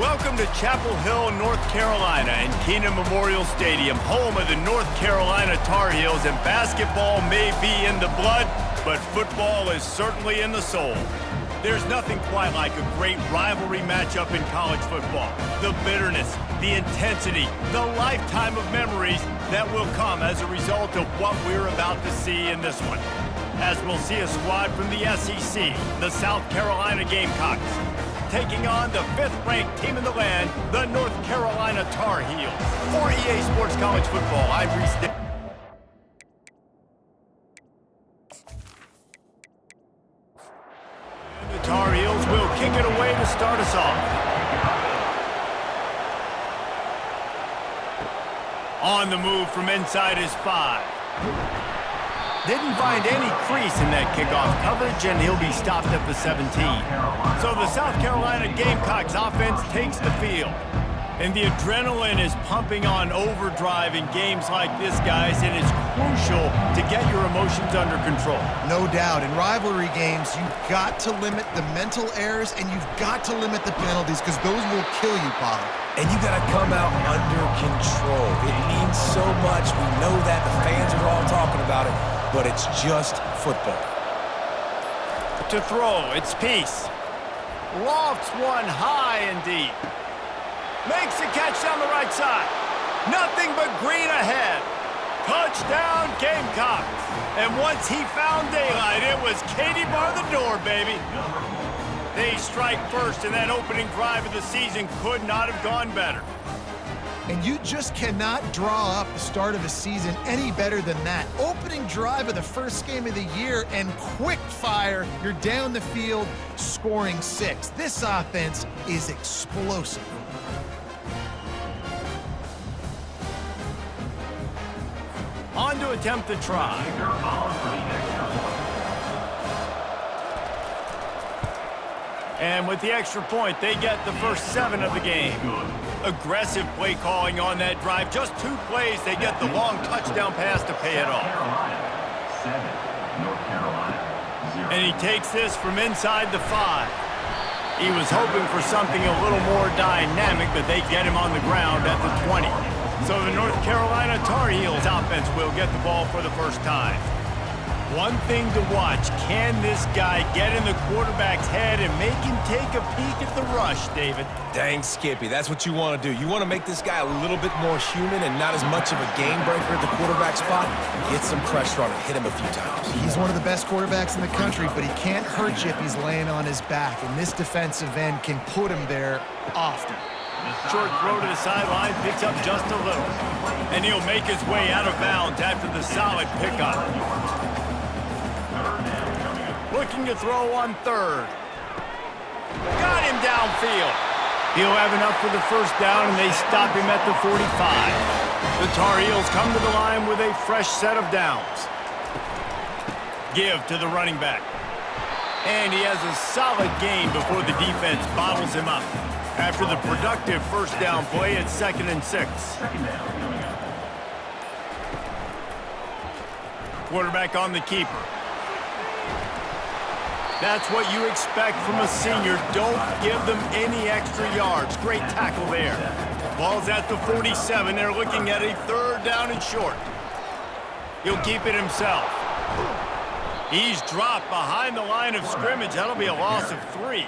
Welcome to Chapel Hill, North Carolina, and Keenan Memorial Stadium, home of the North Carolina Tar Heels, and basketball may be in the blood, but football is certainly in the soul. There's nothing quite like a great rivalry matchup in college football. The bitterness, the intensity, the lifetime of memories that will come as a result of what we're about to see in this one. As we'll see a squad from the SEC, the South Carolina Gamecocks, taking on the 5th-ranked team in the land, the North Carolina Tar Heels. For EA Sports College Football, I'm Reese. And the Tar Heels will kick it away to start us off. On the move from inside his 5. Didn't find any crease in that kickoff coverage, and he'll be stopped at the 17. So the South Carolina Gamecocks offense takes the field. And the adrenaline is pumping on overdrive in games like this, guys, and it's crucial to get your emotions under control. No doubt. In rivalry games, you've got to limit the mental errors, and you've got to limit the penalties, because those will kill you, Pollard. And you got to come out under control. It means so much. We know that. The fans are all talking about it, but it's just football. To throw, it's Peace. Lofts one high and deep. Makes the catch down the right side. Nothing but green ahead. Touchdown, Gamecocks. And once he found daylight, it was Katie bar the door, baby. They strike first, and that opening drive of the season could not have gone better. And you just cannot draw up the start of a season any better than that. Opening drive of the first game of the year, and quick fire, you're down the field scoring 6. This offense is explosive. On to attempt the try. And with the extra point, they get the first 7 of the game. Aggressive play calling on that drive. Just 2 plays, they get the long touchdown pass to pay it off. And he takes this from inside the 5. He was hoping for something a little more dynamic, but they get him on the ground at the 20. So the North Carolina Tar Heels offense will get the ball for the first time. One thing to watch, can this guy get in the quarterback's head and make him take a peek at the rush, David? Dang, Skippy, that's what you want to do. You want to make this guy a little bit more human and not as much of a game breaker at the quarterback spot. Get some pressure on him, hit him a few times. He's one of the best quarterbacks in the country, but he can't hurt you if he's laying on his back, and this defensive end can put him there often. Short throw to the sideline, picks up just a little. And he'll make his way out of bounds after the solid pickup. Looking to throw on 3rd. Got him downfield. He'll have enough for the first down, and they stop him at the 45. The Tar Heels come to the line with a fresh set of downs. Give to the running back. And he has a solid gain before the defense bottles him up. After the productive first down play, it's 2nd and 6. Quarterback on the keeper. That's what you expect from a senior. Don't give them any extra yards. Great tackle there. Ball's at the 47. They're looking at a 3rd down and short. He'll keep it himself. He's dropped behind the line of scrimmage. That'll be a loss of 3.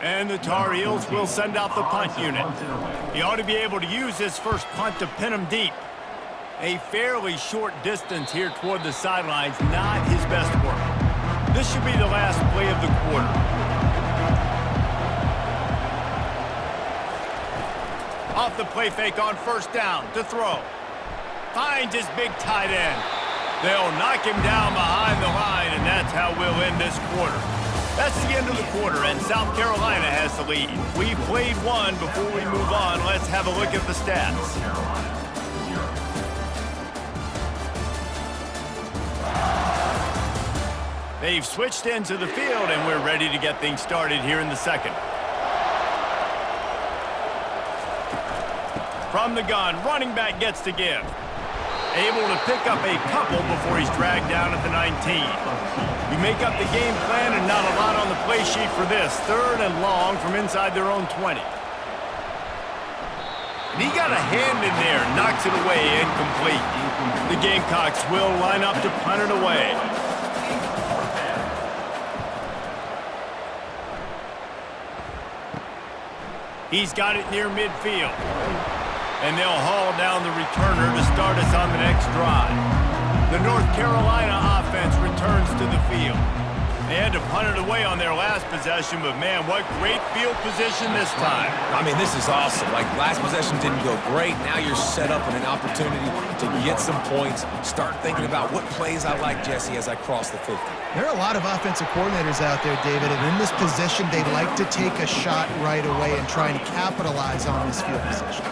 And the Tar Heels will send out the punt unit. He ought to be able to use this first punt to pin him deep. A fairly short distance here toward the sidelines, not his best work. This should be the last play of the quarter. Off the play fake on first down to throw. Finds his big tight end. They'll knock him down behind the line, and that's how we'll end this quarter. That's the end of the quarter, and South Carolina has the lead. We've played one. Before we move on, let's have a look at the stats. They've switched into the field, and we're ready to get things started here in the 2nd. From the gun, running back gets to give. Able to pick up a couple before he's dragged down at the 19. You make up the game plan, and not a lot on the play sheet for this. 3rd and long from inside their own 20. And he got a hand in there, knocks it away, incomplete. The Gamecocks will line up to punt it away. He's got it near midfield. And they'll haul down the returner to start us on the next drive. The North Carolina offense returns to the field. They had to punt it away on their last possession, but man, what great field position this time. I mean, this is awesome. Like, last possession didn't go great. Now you're set up in an opportunity to get some points. Start thinking about what plays I like, Jesse, as I cross the 50. There are a lot of offensive coordinators out there, David, and in this position, they like to take a shot right away and try and capitalize on this field position.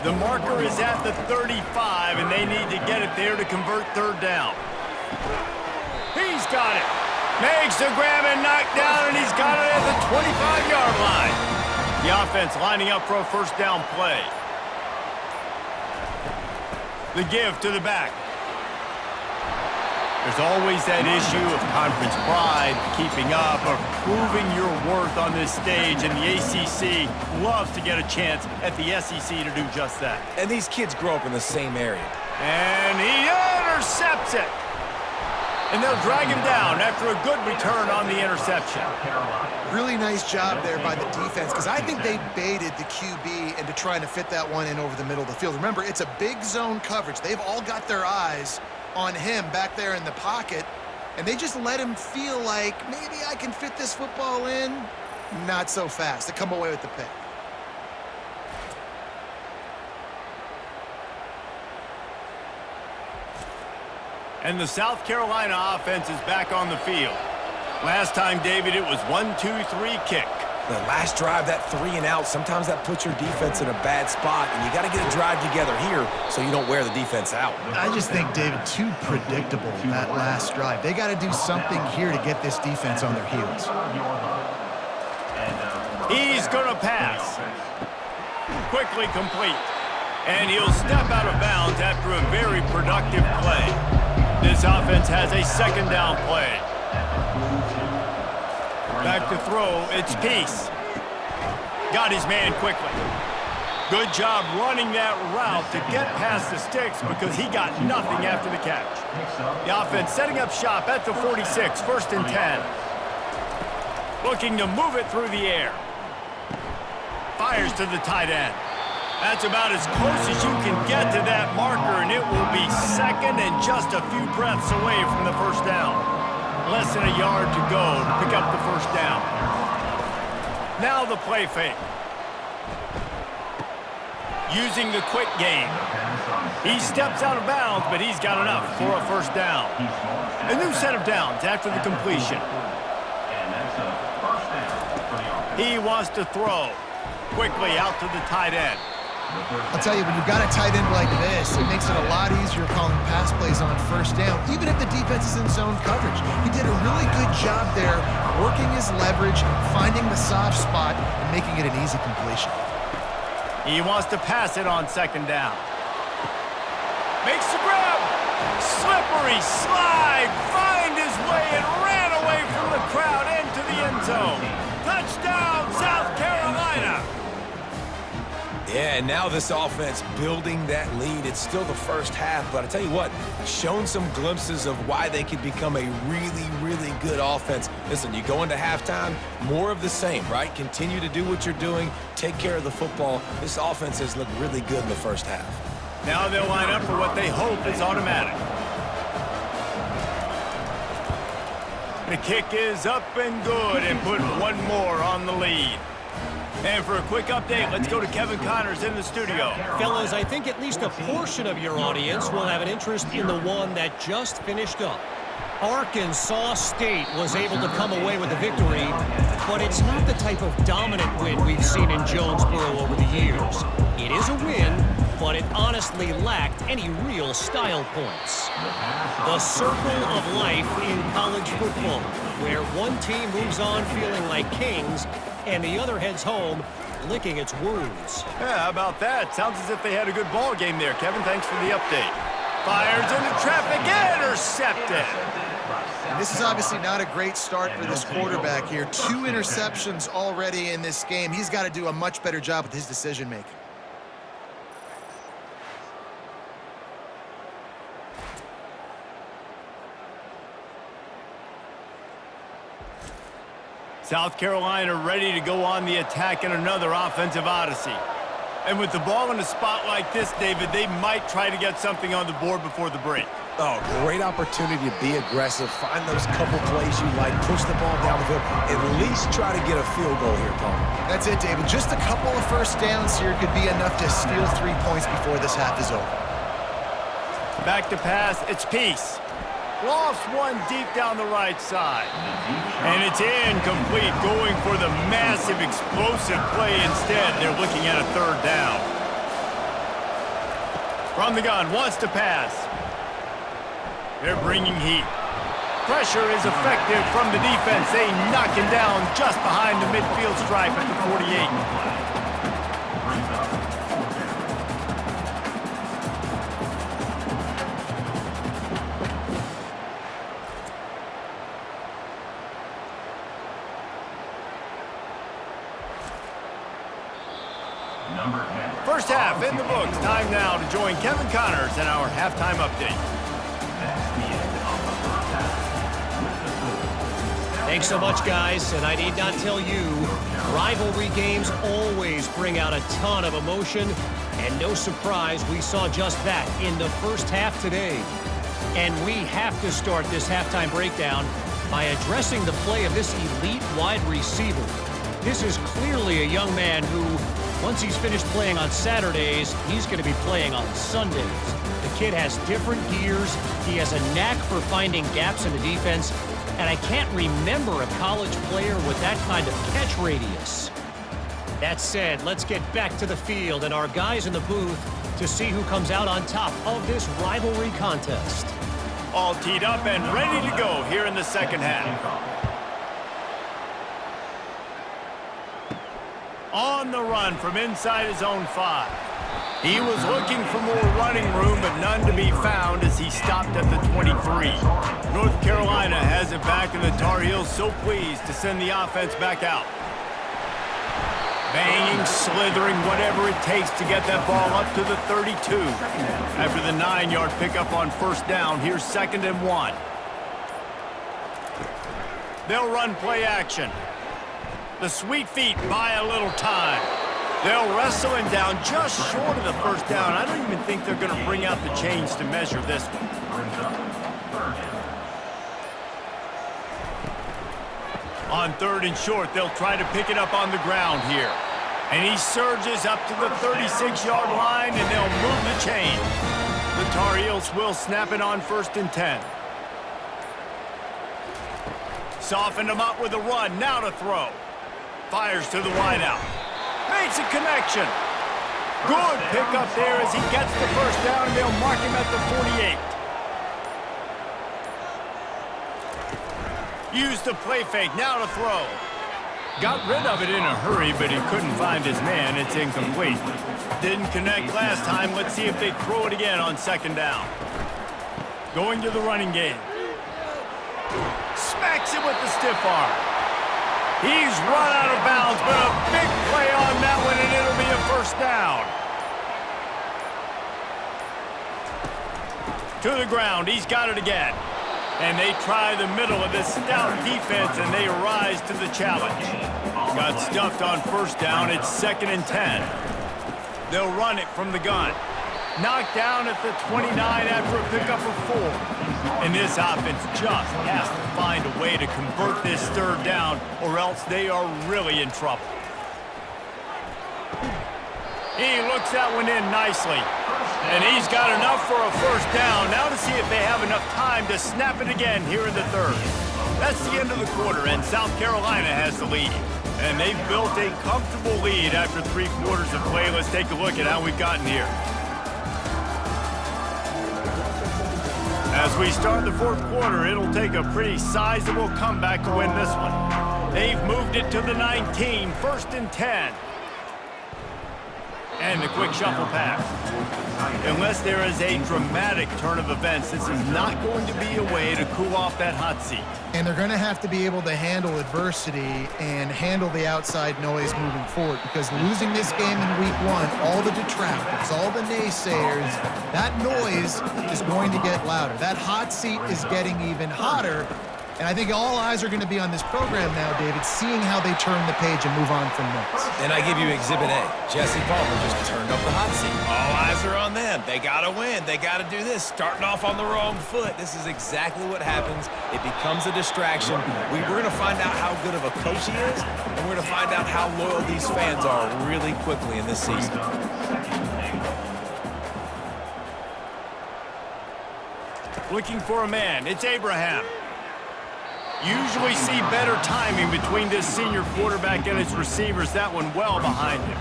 The marker is at the 35, and they need to get it there to convert third down. He's got it. Makes the grab and knock down, and he's got it at the 25-yard line. The offense lining up for a first down play. The give to the back. There's always that issue of conference pride, keeping up, or proving your worth on this stage, and the ACC loves to get a chance at the SEC to do just that. And these kids grow up in the same area. And he intercepts it. And they'll drag him down after a good return on the interception. Really nice job there by the defense, because I think they baited the QB into trying to fit that one in over the middle of the field. Remember, it's a big zone coverage. They've all got their eyes on him back there in the pocket, and they just let him feel like, maybe I can fit this football in. Not so fast. They come away with the pick. And the South Carolina offense is back on the field. Last time, David, it was 1-2-3 kick. The last drive, that 3 and out, sometimes that puts your defense in a bad spot, and you got to get a drive together here so you don't wear the defense out. I just think, David, too predictable, that last drive. They got to do something here to get this defense on their heels. He's going to pass. Quickly complete. And he'll step out of bounds after a very productive play. This offense has a second down play. Back to throw, it's Peace. Got his man quickly. Good job running that route to get past the sticks because he got nothing after the catch. The offense setting up shop at the 46, first and 10. Looking to move it through the air. Fires to the tight end. That's about as close as you can get to that marker, and it will be second and just a few breaths away from the first down. Less than a yard to go to pick up the first down. Now the play fake. Using the quick game. He steps out of bounds, but he's got enough for a first down. A new set of downs after the completion. He wants to throw. Quickly out to the tight end. I'll tell you, when you've got a tight end like this, it makes it a lot easier calling pass plays on first down, even if the defense is in zone coverage. He did a really good job there, working his leverage, finding the soft spot, and making it an easy completion. He wants to pass it on second down. Makes the grab. Slippery slide. Find his way and ran away from the crowd into the end zone. Touchdown, South Carolina. Yeah, and now this offense building that lead. It's still the first half, but I tell you what, shown some glimpses of why they could become a really, really good offense. Listen, you go into halftime, more of the same, right? Continue to do what you're doing, take care of the football. This offense has looked really good in the first half. Now they'll line up for what they hope is automatic. The kick is up and good and put one more on the lead. And for a quick update, let's go to Kevin Connors in the studio. Fellas, I think at least a portion of your audience will have an interest in the one that just finished up. Arkansas State was able to come away with a victory, but it's not the type of dominant win we've seen in Jonesboro over the years. It is a win, but it honestly lacked any real style points. The circle of life in college football, where one team moves on feeling like kings and the other heads home licking its wounds. Yeah, how about that? Sounds as if they had a good ball game there. Kevin, thanks for the update. Fires into traffic, intercepted. And this is obviously not a great start for this quarterback here. 2 interceptions already in this game. He's got to do a much better job with his decision-making. South Carolina ready to go on the attack in another offensive odyssey. And with the ball in a spot like this, David, they might try to get something on the board before the break. Oh, great opportunity to be aggressive, find those couple plays you like, push the ball down the field, at least try to get a field goal here, Palmer. That's it, David. Just a couple of first downs here could be enough to steal 3 points before this half is over. Back to pass, it's Peace. Lofts one deep down the right side. And it's incomplete, going for the massive explosive play instead. They're looking at a third down. From the gun, wants to pass. They're bringing heat. Pressure is effective from the defense. They knock him down just behind the midfield stripe at the 48. First half in the books. Time now to join Kevin Connors in our halftime update. Thanks so much, guys. And I need not tell you, rivalry games always bring out a ton of emotion. And no surprise, we saw just that in the first half today. And we have to start this halftime breakdown by addressing the play of this elite wide receiver. This is clearly a young man who, once he's finished playing on Saturdays, he's going to be playing on Sundays. The kid has different gears. He has a knack for finding gaps in the defense. And I can't remember a college player with that kind of catch radius. That said, let's get back to the field and our guys in the booth to see who comes out on top of this rivalry contest. All teed up and ready to go here in the second half. On the run from inside his own 5. He was looking for more running room, but none to be found as he stopped at the 23. North Carolina has it back, and the Tar Heels so pleased to send the offense back out. Banging, slithering, whatever it takes to get that ball up to the 32. After the 9-yard pickup on first down, here's 2nd and 1. They'll run play action. The sweet feet buy a little time. They'll wrestle him down just short of the first down. I don't even think they're going to bring out the chains to measure this one. On 3rd and short, they'll try to pick it up on the ground here. And he surges up to the 36-yard line, and they'll move the chain. The Tar Heels will snap it on 1st and 10. Softened him up with a run. Now to throw. Fires to the wideout. Makes a connection. Good pickup there as he gets the first down, and they'll mark him at the 48. Use the play fake. Now to throw. Got rid of it in a hurry, but he couldn't find his man. It's incomplete. Didn't connect last time. Let's see if they throw it again on 2nd down. Going to the running game. Smacks it with the stiff arm. He's run out of bounds, but a big play on that one, and it'll be a first down. To the ground. He's got it again. And they try the middle of this stout defense, and they rise to the challenge. Got stuffed on first down. It's 2nd and 10. They'll run it from the gun. Knocked down at the 29 after a pickup of 4. And this offense just has to find a way to convert this 3rd down, or else they are really in trouble. He looks that one in nicely. And he's got enough for a first down. Now to see if they have enough time to snap it again here in the 3rd. That's the end of the quarter, and South Carolina has the lead. And they've built a comfortable lead after 3 quarters of play. Let's take a look at how we've gotten here. As we start the 4th quarter, it'll take a pretty sizable comeback to win this one. They've moved it to the 19, 1st and 10. And the quick shuffle pass. Unless there is a dramatic turn of events, this is not going to be a way to cool off that hot seat. And they're going to have to be able to handle adversity and handle the outside noise moving forward, because losing this game in week 1, all the detractors, all the naysayers, that noise is going to get louder. That hot seat is getting even hotter, And I think all eyes are going to be on this program now, David, seeing how they turn the page and move on from this. And I give you Exhibit A. Jesse Palmer just turned up the hot seat. All eyes are on them. They got to win. They got to do this. Starting off on the wrong foot. This is exactly what happens. It becomes a distraction. We're going to find out how good of a coach he is, and we're going to find out how loyal these fans are really quickly in this season. Looking for a man. It's Abraham. Usually see better timing between this senior quarterback and his receivers. That one well behind him.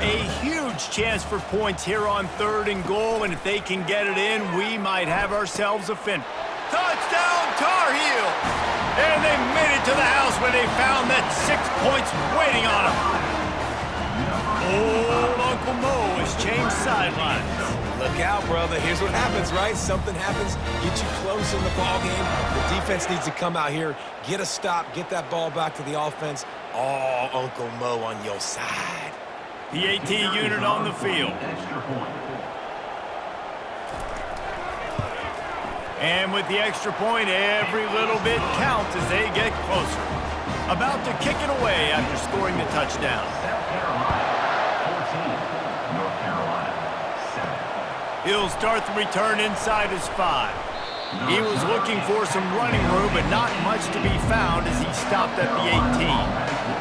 A huge chance for points here on 3rd and goal, and if they can get it in, we might have ourselves a fin. Touchdown, Tar Heels! And they made it to the house when they found that 6 points waiting on them. Old Uncle Mo has changed sidelines. Look out, brother. Here's what happens, right? Something happens, get you close in the ball game. The defense needs to come out here, get a stop, get that ball back to the offense. Oh, Uncle Mo on your side. The AT unit on the field. And with the extra point, every little bit counts as they get closer. About to kick it away after scoring the touchdown. He'll start the return inside his 5. He was looking for some running room, but not much to be found as he stopped at the 18.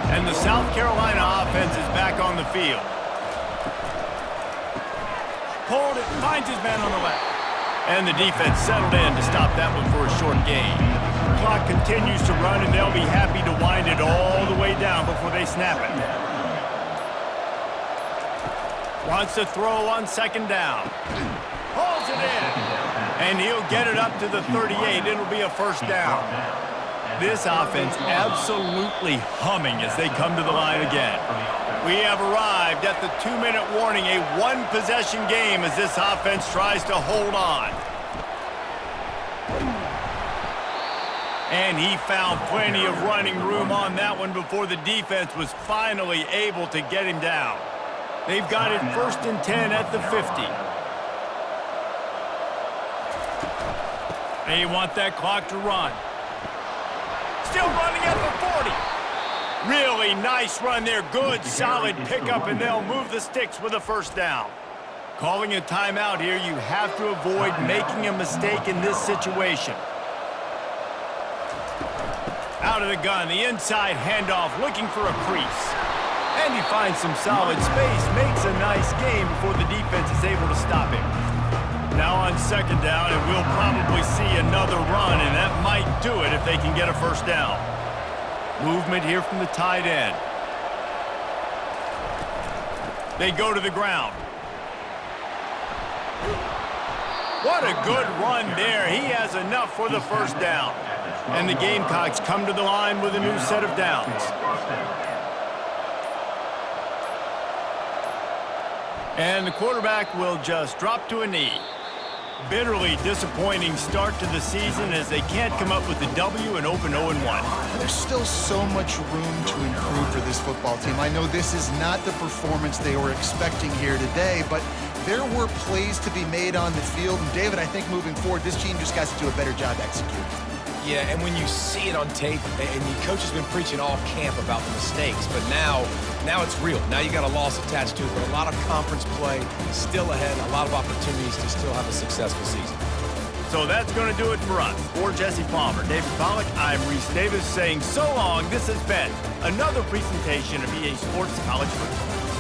And the South Carolina offense is back on the field. Pulled it, finds his man on the left. And the defense settled in to stop that one for a short gain. Clock continues to run, and they'll be happy to wind it all the way down before they snap it. Wants to throw on 2nd down. Pulls it in. And he'll get it up to the 38. It'll be a 1st down. This offense absolutely humming as they come to the line again. We have arrived at the 2-minute warning, a 1-possession game as this offense tries to hold on. And he found plenty of running room on that one before the defense was finally able to get him down. They've got it 1st and 10 at the 50. They want that clock to run. Still running at the 40. Really nice run there. Good, solid pickup, and they'll move the sticks with a 1st down. Calling a timeout here, you have to avoid making a mistake in this situation. Out of the gun, the inside handoff, looking for a crease. And he finds some solid space, makes a nice game before the defense is able to stop him. Now on 2nd down, and we'll probably see another run, and that might do it if they can get a 1st down. Movement here from the tight end. They go to the ground. What a good run there. He has enough for the 1st down. And the Gamecocks come to the line with a new set of downs. And the quarterback will just drop to a knee. Bitterly disappointing start to the season as they can't come up with a W and open 0-1. There's still so much room to improve for this football team. I know this is not the performance they were expecting here today, but there were plays to be made on the field. And David, I think moving forward, this team just got to do a better job executing. Yeah, and when you see it on tape, and the coach has been preaching all camp about the mistakes, but now it's real. Now you got a loss attached to it, but a lot of conference play still ahead, a lot of opportunities to still have a successful season. So that's going to do it for us. For Jesse Palmer, David Pollack, I'm Reese Davis saying so long. This has been another presentation of EA Sports College Football.